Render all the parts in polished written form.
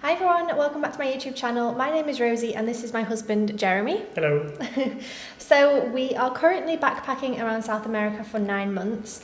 Hi everyone, welcome back to my YouTube channel. My name is Rosie and this is my husband Jeremy. Hello. So we are currently backpacking around South America for 9 months.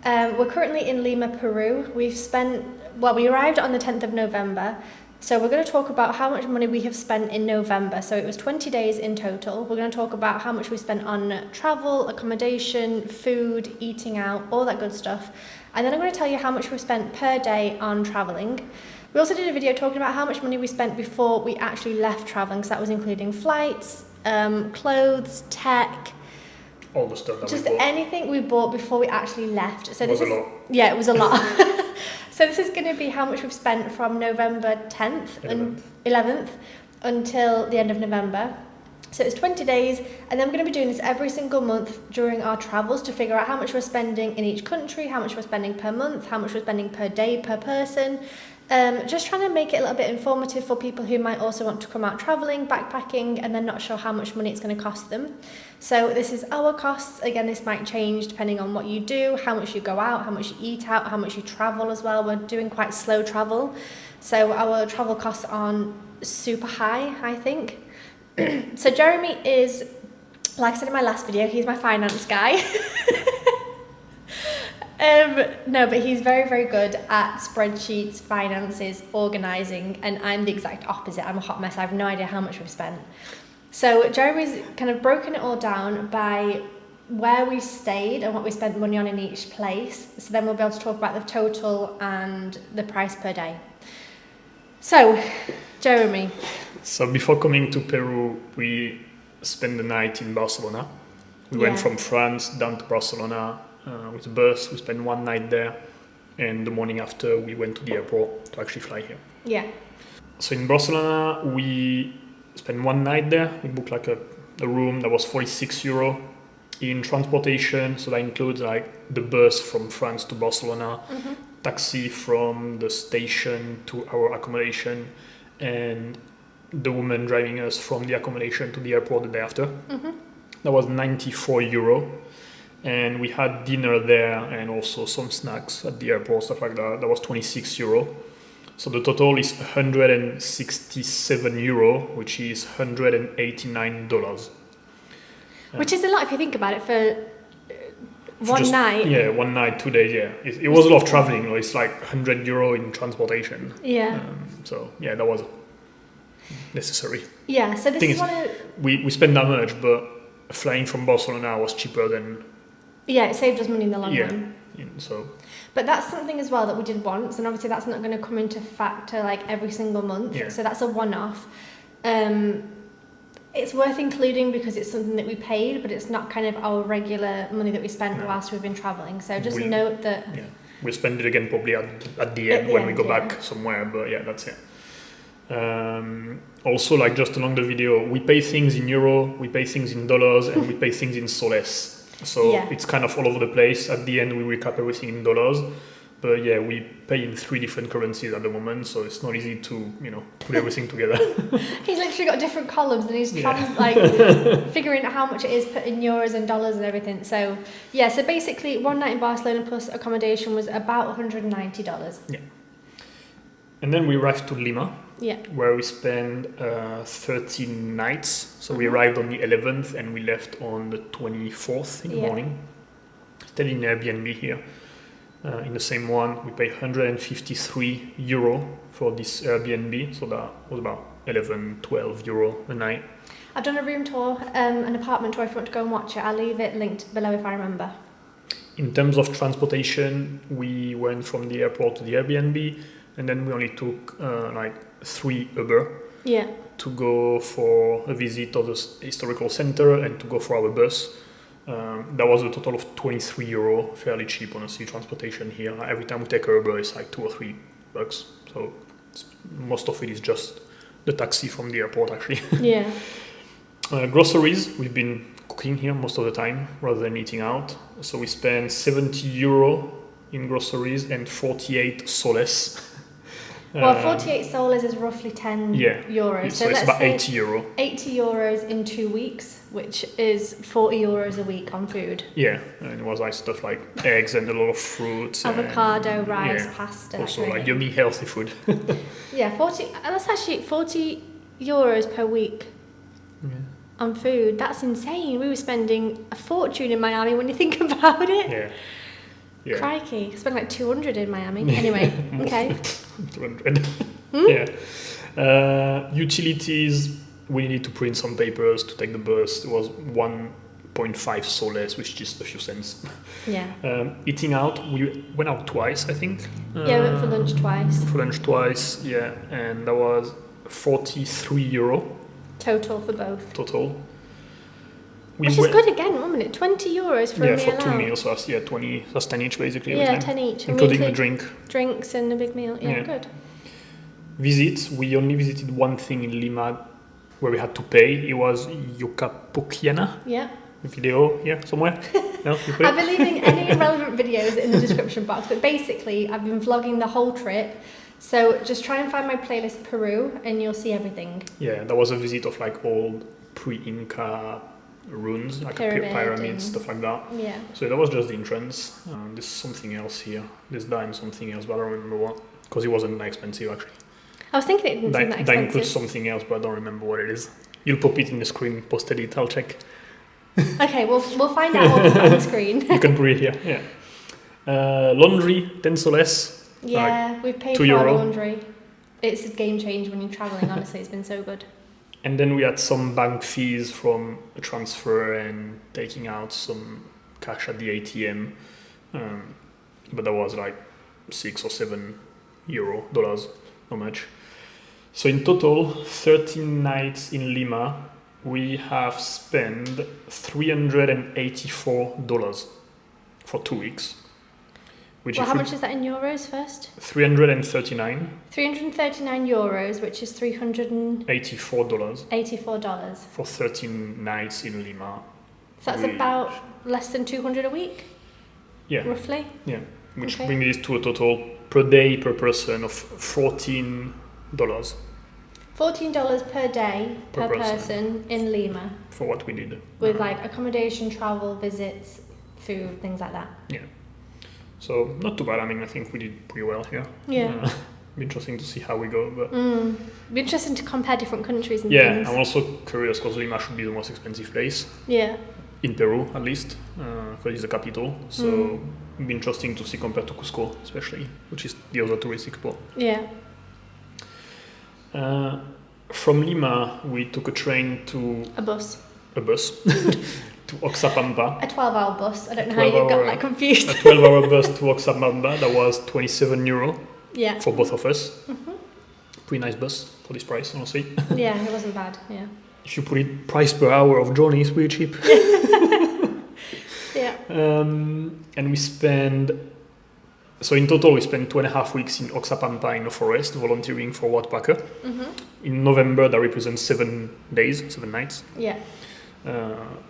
We're currently in Lima, Peru. We arrived on the 10th of November. So we're going to talk about how much money we have spent in November. So it was 20 days in total. We're going to talk about how much we spent on travel, accommodation, food, eating out, all that good stuff. And then I'm going to tell you how much we spent per day on traveling. We also did a video talking about how much money we spent before we actually left traveling, because that was including flights, clothes, tech, All the stuff that just we bought. anything we bought before we actually left. So It was a lot. Yeah, it was a lot. So this is going to be how much we've spent from November 10th and 11th until the end of November. So it's 20 days, and then we're going to be doing this every single month during our travels to figure out how much we're spending in each country, how much we're spending per month, how much we're spending per day per person. Just trying to make it a little bit informative for people who might also want to come out traveling, backpacking, and then not sure how much money it's going to cost them. So this is our costs. Again, this might change depending on what you do, how much you go out, how much you eat out, how much you travel as well. We're doing quite slow travel, so our travel costs aren't super high, I think. So Jeremy is, like I said in my last video, he's my finance guy. No, but he's very, very good at spreadsheets, finances, organising, and I'm the exact opposite. I'm a hot mess. I have no idea how much we've spent. So Jeremy's kind of broken it all down by where we stayed and what we spent money on in each place. So then we'll be able to talk about the total and the price per day. So, Jeremy. So before coming to Peru, we spent the night in Barcelona. We went from France down to Barcelona with a bus. We spent one night there, and the morning after we went to the airport to actually fly here. Yeah. So in Barcelona, we spent one night there. We booked like a room that was €46 in transportation. So that includes like the bus from France to Barcelona, taxi from the station to our accommodation, and the woman driving us from the accommodation to the airport the day after. That was €94. And we had dinner there and also some snacks at the airport, stuff like that. That was €26. So the total is €167, which is $189. Which is a lot if you think about it for one night. Yeah, 1 night, 2 days, yeah. It was a lot of traveling. It's like €100 in transportation. Yeah. So yeah, that was necessary. Yeah, so this is one of... We spent that much, but flying from Barcelona was cheaper than... Yeah, it saved us money in the long run. Yeah, so... But that's something as well that we did once, and obviously that's not going to come into factor like every single month. Yeah. So that's a one-off. It's worth including because it's something that we paid, but it's not kind of our regular money that we spent whilst we've been traveling. So just note that... Yeah, we'll spend it again probably at the end when we go back somewhere, but yeah, that's it. Also, like just along the video, we pay things in euro, we pay things in dollars, and we pay things in soles. So it's kind of all over the place. At the end, we recap everything in dollars. But yeah, we pay in 3 different currencies at the moment, so it's not easy to, put everything together. He's literally got different columns, and he's figuring out how much it is put in euros and dollars and everything. So yeah, so basically 1 night in Barcelona plus accommodation was about $190. Yeah. And then we arrived to Lima, where we spent 13 nights. So we arrived on the 11th and we left on the 24th in the morning. Stayed in Airbnb here. In the same one, we paid €153 for this Airbnb. So that was about €11-12 a night. I've done a room tour, an apartment tour if you want to go and watch it. I'll leave it linked below if I remember. In terms of transportation, we went from the airport to the Airbnb. And then we only took 3 Uber to go for a visit of the historical center and to go for our bus. That was a total of €23, fairly cheap, honestly, transportation here. Every time we take a Uber, it's like $2 or $3. So most of it is just the taxi from the airport, actually. Yeah. Groceries, we've been cooking here most of the time rather than eating out. So we spent €70 in groceries and 48 soles. Well, 48 soles is roughly 10 euros. So it's about 80 euro. 80 euros in 2 weeks, which is 40 euros a week on food. Yeah, and it was like stuff like eggs and a lot of fruits. Avocado, rice, pasta. Also like yummy, healthy food. Yeah, that's actually 40 euros per week on food. That's insane. We were spending a fortune in Miami when you think about it. Yeah. Crikey, I spent like 200 in Miami. Anyway, okay. 200. Yeah. Utilities, we needed to print some papers to take the bus. It was 1.5 soles, which is just a few cents. Yeah. Eating out, we went out twice, I think. We went for lunch twice. Yeah. And that was 43 euro. Total for both. Which is good again, wasn't it? 20 euros for a meal for 2 out. meals, that's 20, that's 10 each basically. Yeah, 10 each. Including the drink. Drinks and a big meal, good. Visits, we only visited one thing in Lima where we had to pay. It was Yucapuquiana. Yeah. Video here somewhere? No, you put it? I'll be leaving any relevant videos in the description box, but basically I've been vlogging the whole trip. So just try and find my playlist Peru and you'll see everything. Yeah, that was a visit of like old pre-Inca ruins, like pyramids, stuff like that. Yeah. So that was just the entrance. There's something else here. There's that and something else, but I don't remember what. Because it wasn't that expensive actually. I was thinking it didn't seem that expensive. That includes something else, but I don't remember what it is. You'll pop it in the screen, posted it, I'll check. Okay, we'll find out what on the screen. You can put it here, yeah. Laundry, 10 soles. Yeah, we've paid for our laundry. It's a game changer when you're travelling, honestly, it's been so good. And then we had some bank fees from a transfer and taking out some cash at the ATM. But that was like 6 or 7 euro, dollars, not much. So in total, 13 nights in Lima, we have spent $384 for 2 weeks. How much is that in euros first? 339. 339 euros, which is $384. $84. For 13 nights in Lima. So that's about less than 200 a week? Yeah. Roughly? Yeah. Which brings this to a total per day per person of $14. $14 per day per person in Lima. For what we did. With like accommodation, travel, visits, food, things like that. Yeah. So not too bad. I mean, I think we did pretty well here. Yeah. Be interesting to see how we go. But be interesting to compare different countries and things. Yeah, I'm also curious because Lima should be the most expensive place. Yeah. In Peru, at least, because it's the capital. So it'd be interesting to see compared to Cusco, especially, which is the other touristic spot. Yeah. From Lima, we took a train to... A bus. To Oxapampa. A 12-hour bus. I don't know how you got that confused. A 12-hour bus to Oxapampa. That was 27 euro. Yeah. For both of us. Pretty nice bus for this price, honestly. Yeah, it wasn't bad. Yeah. If you put it price per hour of journey, it's pretty cheap. Yeah. And we spend... So in total, we spent 2.5 weeks in Oxapampa in the forest, volunteering for Packer. In November, that represents 7 days, 7 nights. Yeah.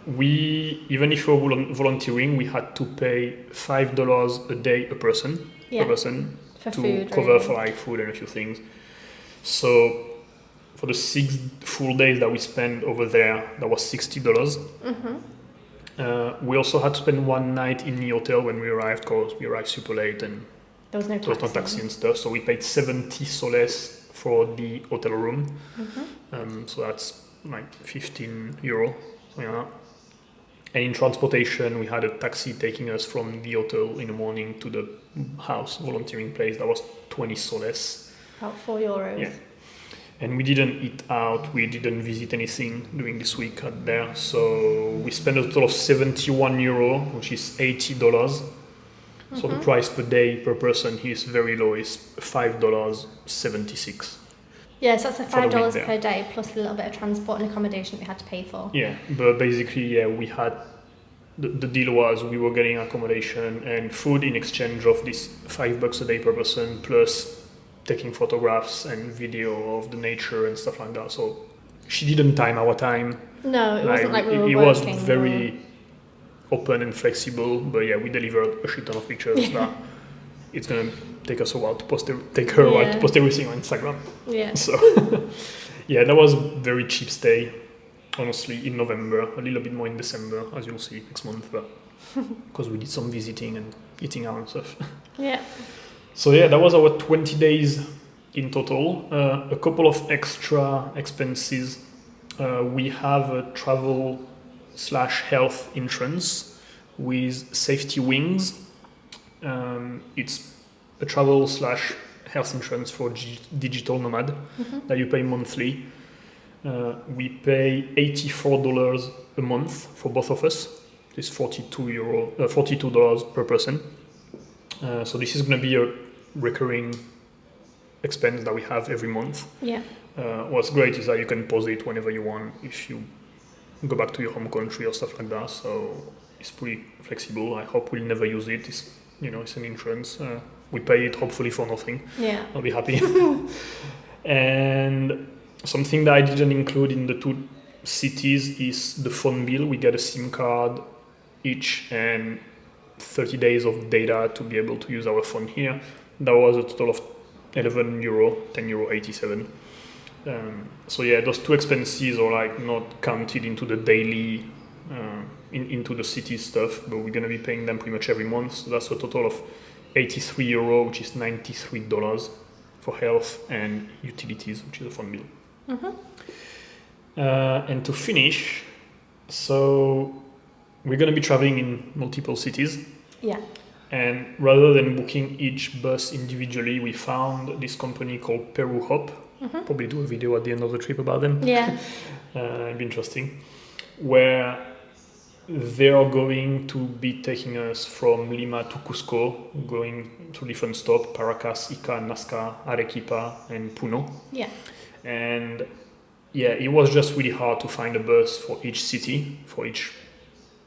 Even if we were volunteering, we had to pay $5 a day per person for to food, cover for like food and a few things. So for the 6 full days that we spent over there, that was $60. We also had to spend 1 night in the hotel when we arrived, because we arrived super late and there was no taxi and stuff. So we paid 70 soles for the hotel room. So that's like 15 euro. Yeah. And in transportation, we had a taxi taking us from the hotel in the morning to the house volunteering place. That was 20 soles. About 4 euros. Yeah. And we didn't eat out. We didn't visit anything during this week out there. So we spent a total of 71 euro, which is $80. So the price per day per person here is very low. It's $5.76. Yeah, so that's a $5 per day plus a little bit of transport and accommodation that we had to pay for. Yeah, but basically, we had... The deal was we were getting accommodation and food in exchange of this $5 a day per person, plus taking photographs and video of the nature and stuff like that. So she didn't time our time. No, it wasn't like we were working. It was very open and flexible, but yeah, we delivered a shit ton of pictures that it's gonna take us a while to take her a while to post everything on Instagram. Yeah. So yeah, that was a very cheap stay, honestly, in November, a little bit more in December, as you'll see next month, but because we did some visiting and eating out and stuff. Yeah. So yeah, that was our 20 days in total. A couple of extra expenses. We have a travel/health insurance with Safety Wings. It's a travel/health insurance for digital nomad that you pay monthly. We pay $84 a month for both of us. It's $42 per person. So this is going to be a recurring expense that we have every month. Yeah. What's great is that you can pause it whenever you want if you go back to your home country or stuff like that. So it's pretty flexible. I hope we'll never use it. It's an insurance. We pay it hopefully for nothing. Yeah. I'll be happy. And something that I didn't include in the 2 cities is the phone bill. We get a SIM card each and 30 days of data to be able to use our phone here. That was a total of €11, €10.87. So yeah, those 2 expenses are like not counted into the daily, into the city stuff, but we're gonna be paying them pretty much every month. So that's a total of €83, which is $93 for health and utilities, which is a phone bill. And to finish, so we're gonna be traveling in multiple cities. Yeah. And rather than booking each bus individually, we found this company called Peru Hop. Probably do a video at the end of the trip about them. Yeah. It'd be interesting. Where they are going to be taking us from Lima to Cusco, going to different stops: Paracas, Ica, Nazca, Arequipa, and Puno. Yeah. And yeah, it was just really hard to find a bus for each city, for each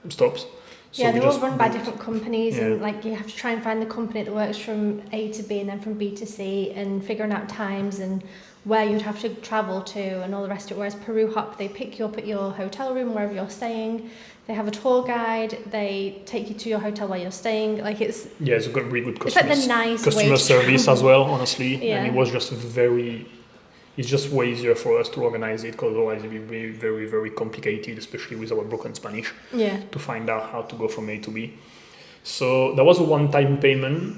stops. So they're all run by different companies, and like you have to try and find the company that works from A to B and then from B to C, and figuring out times and where you'd have to travel to and all the rest of it. Whereas Peru Hop, they pick you up at your hotel room wherever you're staying. They have a tour guide. They take you to your hotel while you're staying. Like it's a really good customer service as well, honestly. Yeah. And it was just it's just way easier for us to organize it, because otherwise it would be very, very complicated, especially with our broken Spanish, to find out how to go from A to B. So that was a one-time payment.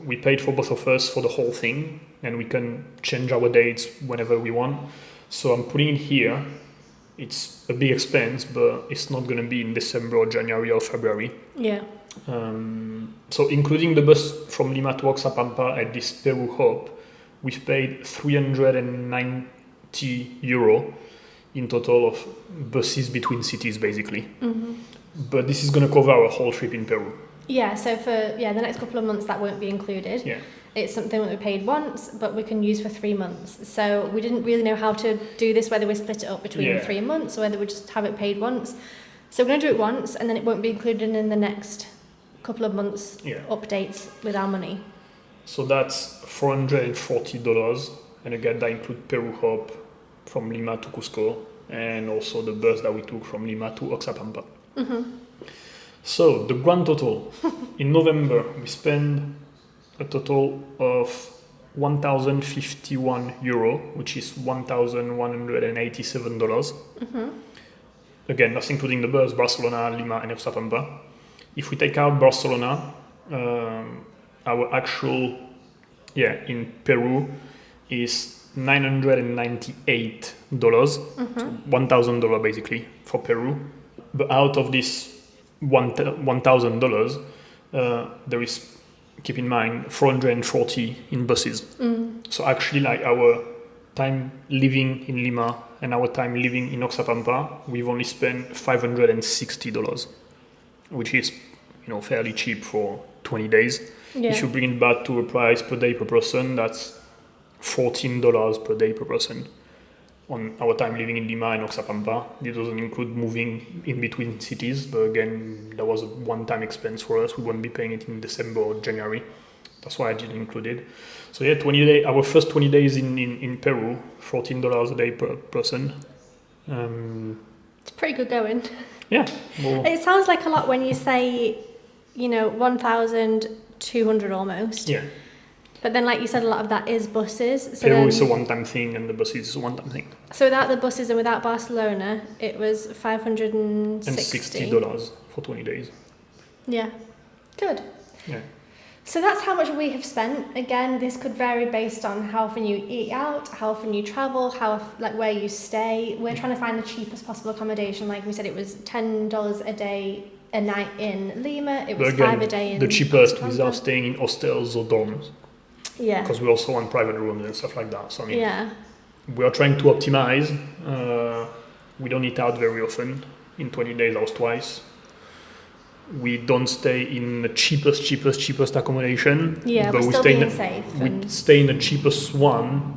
We paid for both of us for the whole thing, and we can change our dates whenever we want. So I'm putting it here. It's a big expense, but it's not going to be in December or January or February. Yeah. So including the bus from Lima to Oxapampa at this Peru Hop, we've paid €390 in total of buses between cities, basically. But this is going to cover our whole trip in Peru. Yeah, so for the next couple of months that won't be included. Yeah. It's something that we paid once, but we can use for 3 months. So we didn't really know how to do this, whether we split it up between 3 months or whether we just have it paid once. So we're going to do it once, and then it won't be included in the next couple of months updates with our money. So that's $440, and again that includes Peru Hop from Lima to Cusco, and also the bus that we took from Lima to Oxapampa. So the grand total in November, we spent a total of €1,051, which is $1,187. Again, that's including the bus, Barcelona, Lima, and Oxapampa. If we take out Barcelona, our actual, in Peru is $998, so $1,000 basically for Peru. But out of this $1,000, there is, keep in mind, 440 in buses. So actually, like our time living in Lima and our time living in Oxapampa, we've only spent $560, which is, fairly cheap for 20 days. If you bring it back to a price per day per person, that's $14 per day per person on our time living in Lima and Oxapampa. It doesn't include moving in between cities, but again, that was a one-time expense for us. We won't be paying it in December or January. That's why I didn't include it. So our first 20 days in Peru, $14 a day per person. It's pretty good going. Yeah. Well, it sounds like a lot when you say, 1,000 200 almost. Yeah. But then, like you said, a lot of that is buses. So Peru then, is a one-time thing, and the buses is a one-time thing. So without the buses and without Barcelona, it was $560. And $60 for 20 days. Yeah. Good. Yeah. So that's how much we have spent. Again, this could vary based on how often you eat out, how often you travel, where you stay. We're trying to find the cheapest possible accommodation. Like we said, it was $10 a day a night in Lima. It was $5 a day in the cheapest Oxapampa. without staying in hostels or dorms. Yeah. Because we also want private rooms and stuff like that. So I mean, Yeah. we are trying to optimize. We don't eat out very often. In 20 days, I was twice. We don't stay in the cheapest accommodation. Yeah, but we're we still stay being in safe. we stay in the cheapest one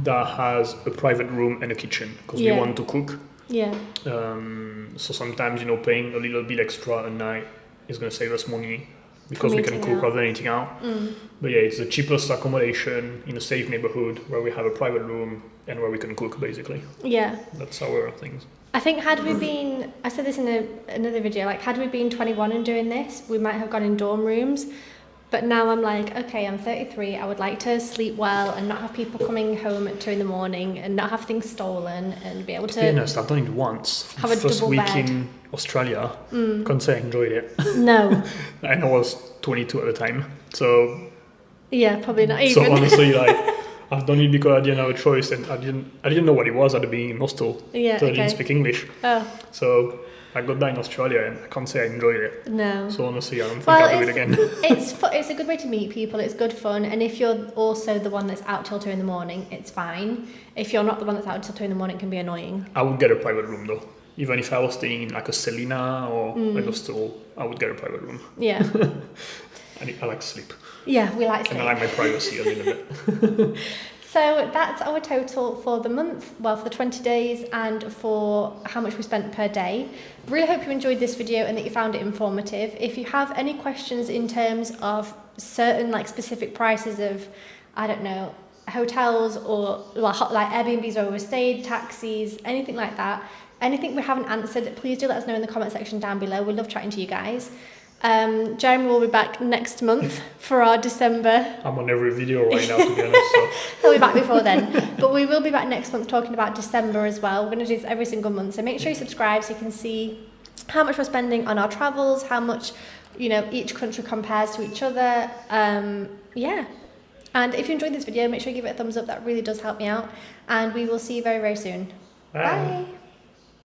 that has a private room and a kitchen because we want to cook. Yeah. So sometimes, paying a little bit extra a night is going to save us money because we can cook rather than eating out. But yeah, it's the cheapest accommodation in a safe neighborhood where we have a private room and where we can cook, basically. Yeah. That's our things. I think had we been, I said this in another video, like had we been 21 and doing this, we might have gone in dorm rooms. But now I'm like, okay, I'm 33. I would like to sleep well and not have people coming home at 2 a.m. and not have things stolen and be able to. To be honest, I've done it once. Have a First double week bed. in Australia, can't say I enjoyed it. No. And I was 22 at the time. So Yeah, probably not even. So honestly, I've done it because I didn't have a choice, and I didn't know what it was at the beginning in hostel. Yeah, so I didn't speak English. Oh. So I got back in Australia, and I can't say I enjoyed it. No. So honestly, I don't think I'll do it again. It's a good way to meet people. It's good fun, and if you're also the one that's out till 2 a.m, it's fine. If you're not the one that's out till 2 a.m, it can be annoying. I would get a private room though. Even if I was staying in like a Selina or a hostel, I would get a private room. Yeah. I like sleep. Yeah, we like sleep. And I like my privacy a little bit. So that's our total for the month, well, for the 20 days and for how much we spent per day. Really hope you enjoyed this video and that you found it informative. If you have any questions in terms of certain specific prices of, I don't know, hotels or like Airbnbs where we stayed, taxis, anything like that, anything we haven't answered, please do let us know in the comment section down below. We love chatting to you guys. Jeremy will be back next month for our December. I'm on every video right now, to be honest. So. He'll be back before then. But we will be back next month talking about December as well. We're going to do this every single month. So make sure you subscribe so you can see how much we're spending on our travels, how much, each country compares to each other. Yeah. And if you enjoyed this video, make sure you give it a thumbs up. That really does help me out. And we will see you very, very soon. Bye.